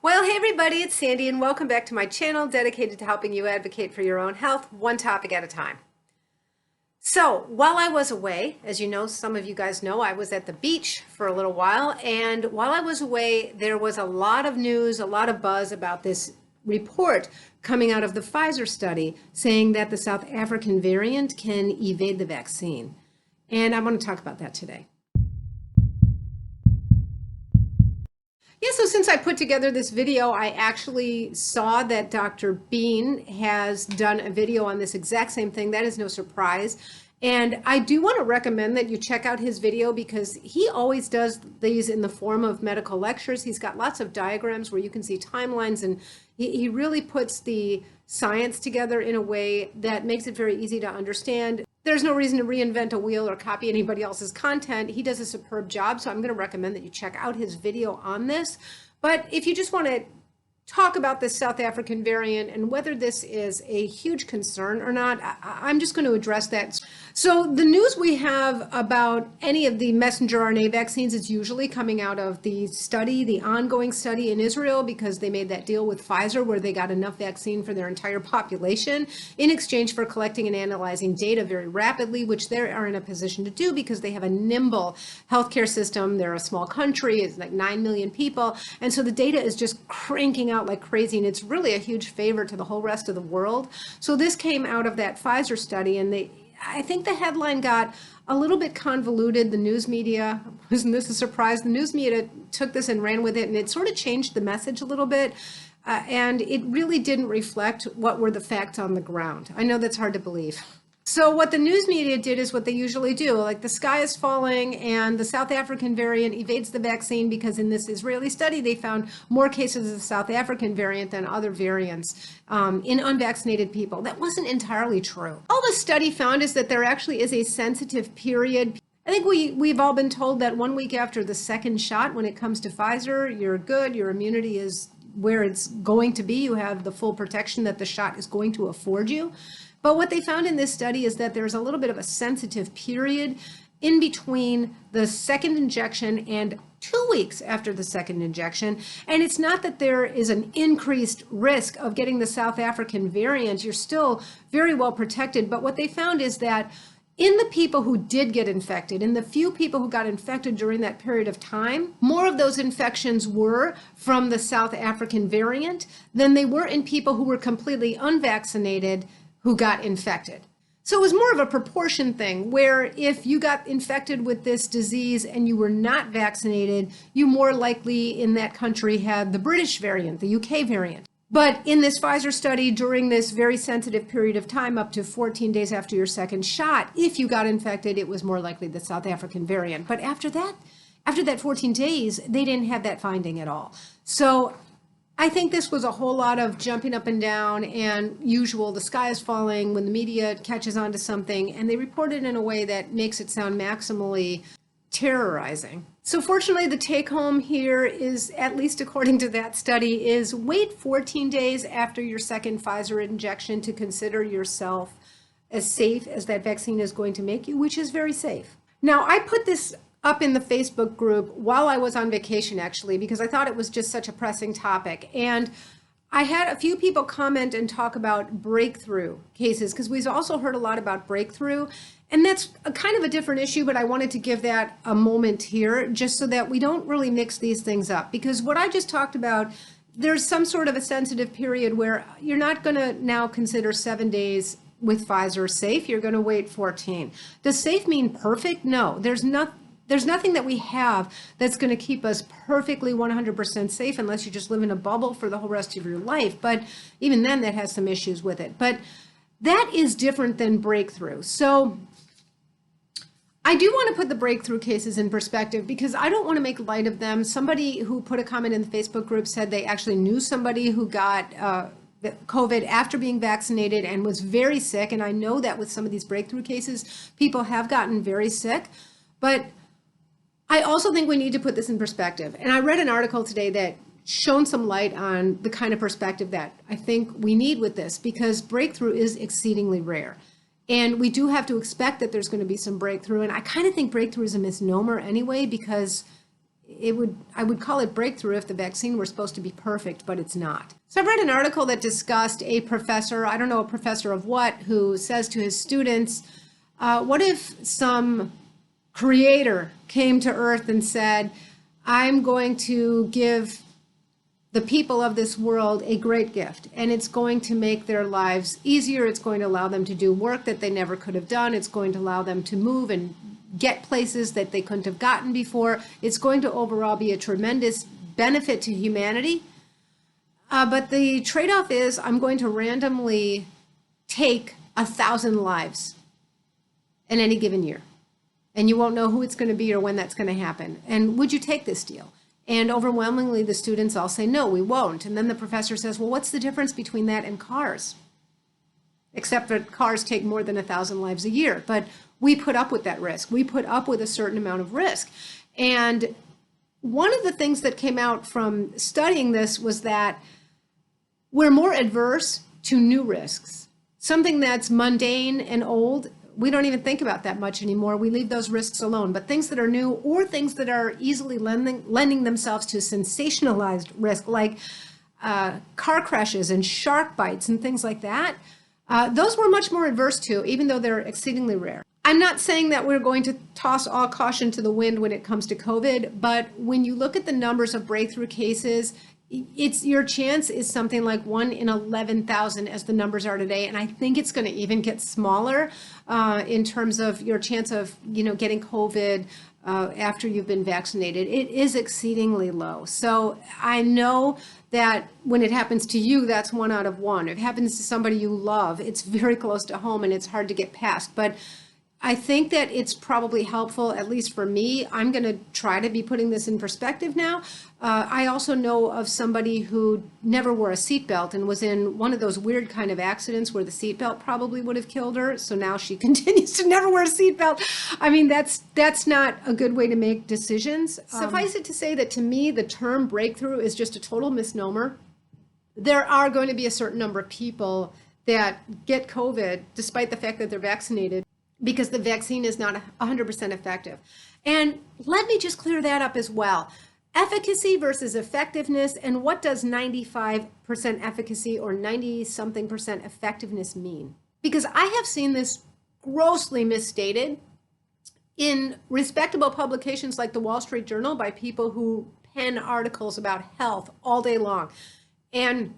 Well, hey everybody, it's Sandy and welcome back to my channel dedicated to helping you advocate for your own health, one topic at a time. So while I was away, as you know, some of you guys know, I was at the beach for a little while. And while I was away, there was a lot of news, a lot of buzz about this report coming out of the Pfizer study saying that the South African variant can evade the vaccine. And I want to talk about that today. Yeah, so since I put together this video, I actually saw that Dr. Bean has done a video on this exact same thing. That is no surprise. And I do want to recommend that you check out his video because he always does these in the form of medical lectures. He's got lots of diagrams where you can see timelines, and he really puts the science together in a way that makes it very easy to understand. There's no reason to reinvent a wheel or copy anybody else's content. He does a superb job, so I'm going to recommend that you check out his video on this. But if you just want to talk about this South African variant and whether this is a huge concern or not, I'm just going to address that. So the news we have about any of the messenger RNA vaccines is usually coming out of the study, the ongoing study in Israel, because they made that deal with Pfizer where they got enough vaccine for their entire population in exchange for collecting and analyzing data very rapidly, which they are in a position to do because they have a nimble healthcare system. They're a small country, it's like 9 million people. And so the data is just cranking out like crazy, and it's really a huge favor to the whole rest of the world. So this came out of that Pfizer study, and I think the headline got a little bit convoluted. The news media, isn't this a surprise? The news media took this and ran with it, and it sort of changed the message a little bit, and it really didn't reflect what were the facts on the ground. I know that's hard to believe. So what the news media did is what they usually do, like the sky is falling and the South African variant evades the vaccine because in this Israeli study, they found more cases of the South African variant than other variants in unvaccinated people. That wasn't entirely true. All the study found is that there actually is a sensitive period. I think we've all been told that 1 week after the second shot, when it comes to Pfizer, you're good, your immunity is where it's going to be, you have the full protection that the shot is going to afford you. But what they found in this study is that there's a little bit of a sensitive period in between the second injection and 2 weeks after the second injection. And it's not that there is an increased risk of getting the South African variant. You're still very well protected. But what they found is that in the people who did get infected, in the few people who got infected during that period of time, more of those infections were from the South African variant than they were in people who were completely unvaccinated who got infected. So it was more of a proportion thing where if you got infected with this disease and you were not vaccinated, you more likely in that country had the British variant, the UK variant. But in this Pfizer study, during this very sensitive period of time, up to 14 days after your second shot, if you got infected, it was more likely the South African variant. But after that 14 days, they didn't have that finding at all. So I think this was a whole lot of jumping up and down and usual, the sky is falling when the media catches on to something, and they report it in a way that makes it sound maximally terrorizing. So fortunately, the take home here is, at least according to that study, is wait 14 days after your second Pfizer injection to consider yourself as safe as that vaccine is going to make you, which is very safe. Now, I put this up in the Facebook group while I was on vacation, actually, because I thought it was just such a pressing topic. And I had a few people comment and talk about breakthrough cases, because we've also heard a lot about breakthrough. And that's a kind of a different issue, but I wanted to give that a moment here just so that we don't really mix these things up. Because what I just talked about, there's some sort of a sensitive period where you're not going to now consider 7 days with Pfizer safe. You're going to wait 14. Does safe mean perfect? No, there's nothing that we have that's going to keep us perfectly 100% safe unless you just live in a bubble for the whole rest of your life. But even then, that has some issues with it. But that is different than breakthrough. So I do want to put the breakthrough cases in perspective because I don't want to make light of them. Somebody who put a comment in the Facebook group said they actually knew somebody who got COVID after being vaccinated and was very sick. And I know that with some of these breakthrough cases, people have gotten very sick. But I also think we need to put this in perspective. And I read an article today that shone some light on the kind of perspective that I think we need with this, because breakthrough is exceedingly rare. And we do have to expect that there's going to be some breakthrough. And I kind of think breakthrough is a misnomer anyway, because I would call it breakthrough if the vaccine were supposed to be perfect, but it's not. So I've read an article that discussed a professor, I don't know a professor of what, who says to his students, what if some creator came to Earth and said, I'm going to give the people of this world a great gift, and it's going to make their lives easier. It's going to allow them to do work that they never could have done. It's going to allow them to move and get places that they couldn't have gotten before. It's going to overall be a tremendous benefit to humanity. But the trade-off is I'm going to randomly take 1,000 lives in any given year. And you won't know who it's going to be or when that's going to happen. And would you take this deal? And overwhelmingly, the students all say, no, we won't. And then the professor says, well, what's the difference between that and cars? Except that cars take more than 1,000 lives a year. But we put up with that risk. We put up with a certain amount of risk. And one of the things that came out from studying this was that we're more adverse to new risks. Something that's mundane and old, we don't even think about that much anymore. We leave those risks alone. But things that are new or things that are easily lending themselves to sensationalized risk, like car crashes and shark bites and things like that, those we're much more adverse to, even though they're exceedingly rare. I'm not saying that we're going to toss all caution to the wind when it comes to COVID, but when you look at the numbers of breakthrough cases, your chance is something like 1 in 11,000 as the numbers are today, and I think it's going to even get smaller in terms of your chance of getting COVID after you've been vaccinated. It is exceedingly low. So I know that when it happens to you, that's 1 out of 1. If it happens to somebody you love, it's very close to home and it's hard to get past. But I think that it's probably helpful, at least for me. I'm going to try to be putting this in perspective now. I also know of somebody who never wore a seatbelt and was in one of those weird kind of accidents where the seatbelt probably would have killed her. So now she continues to never wear a seatbelt. I mean, that's not a good way to make decisions. Suffice it to say that to me, the term breakthrough is just a total misnomer. There are going to be a certain number of people that get COVID despite the fact that they're vaccinated, because the vaccine is not 100% effective. And let me just clear that up as well. Efficacy versus effectiveness, and what does 95% efficacy or 90-something% effectiveness mean? Because I have seen this grossly misstated in respectable publications like the Wall Street Journal by people who pen articles about health all day long. And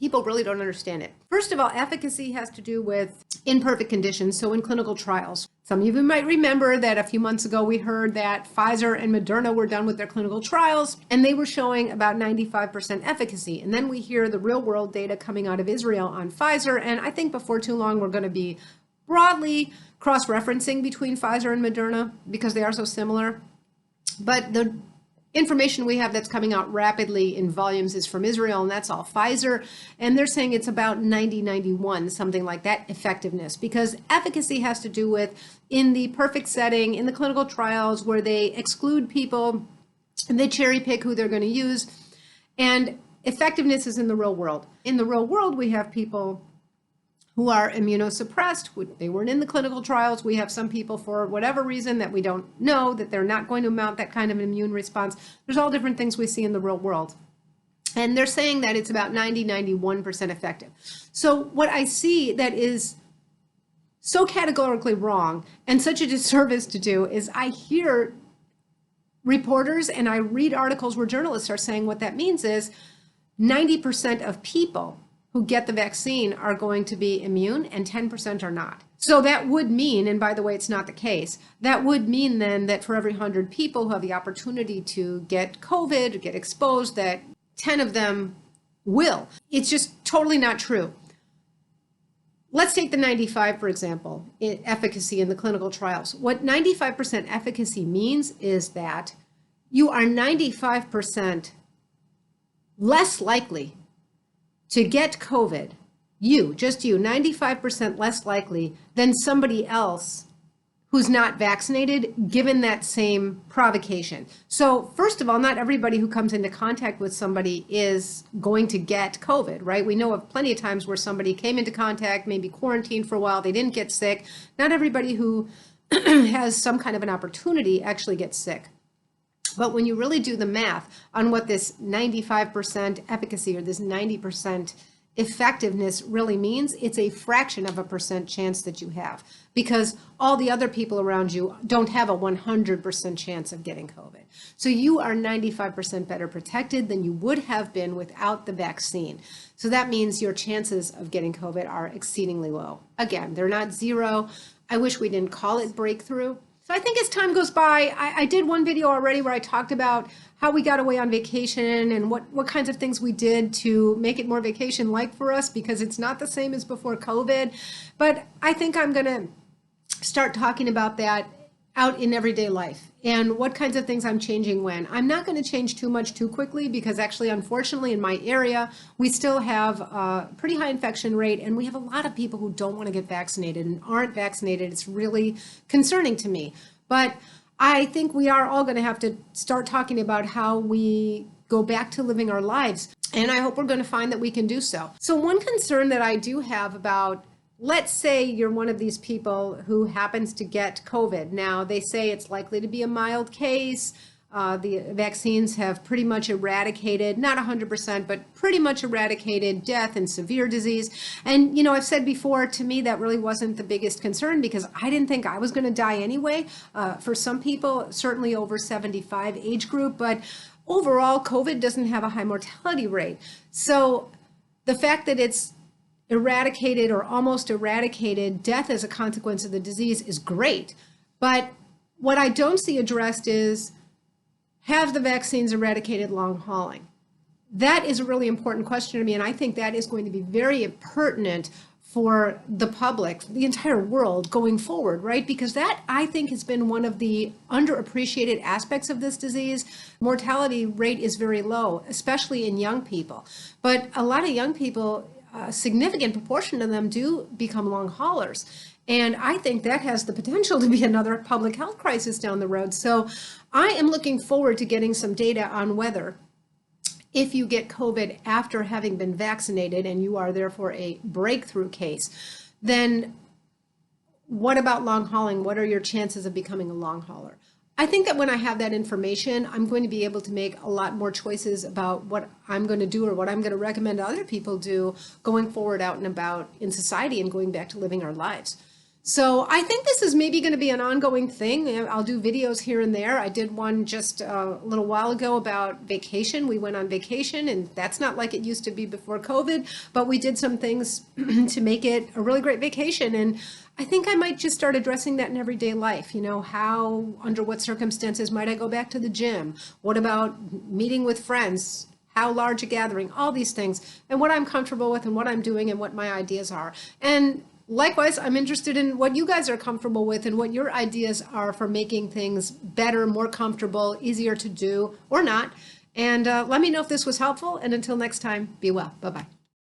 people really don't understand it. First of all, efficacy has to do with imperfect conditions, so in clinical trials. Some of you might remember that a few months ago we heard that Pfizer and Moderna were done with their clinical trials, and they were showing about 95% efficacy. And then we hear the real-world data coming out of Israel on Pfizer, and I think before too long we're going to be broadly cross-referencing between Pfizer and Moderna because they are so similar. But the information we have that's coming out rapidly in volumes is from Israel, and that's all Pfizer. And they're saying it's about 90, 91, something like that, effectiveness, because efficacy has to do with in the perfect setting, in the clinical trials where they exclude people and they cherry pick who they're going to use. And effectiveness is in the real world. In the real world, we have people who are immunosuppressed. They weren't in the clinical trials. We have some people, for whatever reason that we don't know, that they're not going to mount that kind of an immune response. There's all different things we see in the real world. And they're saying that it's about 90, 91% effective. So what I see that is so categorically wrong and such a disservice to do is I hear reporters and I read articles where journalists are saying what that means is 90% of people who get the vaccine are going to be immune and 10% are not. So that would mean, and by the way, it's not the case, that would mean then that for every 100 people who have the opportunity to get COVID, or get exposed, that 10 of them will. It's just totally not true. Let's take the 95, for example, in efficacy in the clinical trials. What 95% efficacy means is that you are 95% less likely to get COVID, just you, 95% less likely than somebody else who's not vaccinated, given that same provocation. So first of all, not everybody who comes into contact with somebody is going to get COVID, right? We know of plenty of times where somebody came into contact, maybe quarantined for a while, they didn't get sick. Not everybody who has some kind of an opportunity actually gets sick. But when you really do the math on what this 95% efficacy or this 90% effectiveness really means, it's a fraction of a percent chance that you have, because all the other people around you don't have a 100% chance of getting COVID. So you are 95% better protected than you would have been without the vaccine. So that means your chances of getting COVID are exceedingly low. Again, they're not zero. I wish we didn't call it breakthrough. So I think as time goes by, I did one video already where I talked about how we got away on vacation and what kinds of things we did to make it more vacation-like for us, because it's not the same as before COVID. But I think I'm going to start talking about that out in everyday life and what kinds of things I'm changing when. I'm not going to change too much too quickly, because actually, unfortunately, in my area, we still have a pretty high infection rate, and we have a lot of people who don't want to get vaccinated and aren't vaccinated. It's really concerning to me. But I think we are all going to have to start talking about how we go back to living our lives. And I hope we're going to find that we can do so. So one concern that I do have about, let's say you're one of these people who happens to get COVID. Now, they say it's likely to be a mild case. The vaccines have pretty much eradicated, not 100%, but pretty much eradicated death and severe disease. And, you know, I've said before, to me, that really wasn't the biggest concern, because I didn't think I was going to die anyway. For some people, certainly over 75 age group, but overall, COVID doesn't have a high mortality rate. So the fact that it's eradicated or almost eradicated death as a consequence of the disease is great. But what I don't see addressed is, have the vaccines eradicated long hauling? That is a really important question to me, and I think that is going to be very pertinent for the public, the entire world going forward, right? Because that, I think, has been one of the underappreciated aspects of this disease. Mortality rate is very low, especially in young people. But a lot of young people, a significant proportion of them do become long haulers. And I think that has the potential to be another public health crisis down the road. So I am looking forward to getting some data on whether, if you get COVID after having been vaccinated and you are therefore a breakthrough case, then what about long hauling? What are your chances of becoming a long hauler? I think that when I have that information, I'm going to be able to make a lot more choices about what I'm going to do or what I'm going to recommend other people do going forward out and about in society and going back to living our lives. So I think this is maybe going to be an ongoing thing. I'll do videos here and there. I did one just a little while ago about vacation. We went on vacation, and that's not like it used to be before COVID, but we did some things to make it a really great vacation. And I think I might just start addressing that in everyday life. You know, how, under what circumstances might I go back to the gym? What about meeting with friends? How large a gathering? All these things, and what I'm comfortable with and what I'm doing and what my ideas are. And likewise, I'm interested in what you guys are comfortable with and what your ideas are for making things better, more comfortable, easier to do or not. And let me know if this was helpful. And until next time, be well. Bye-bye.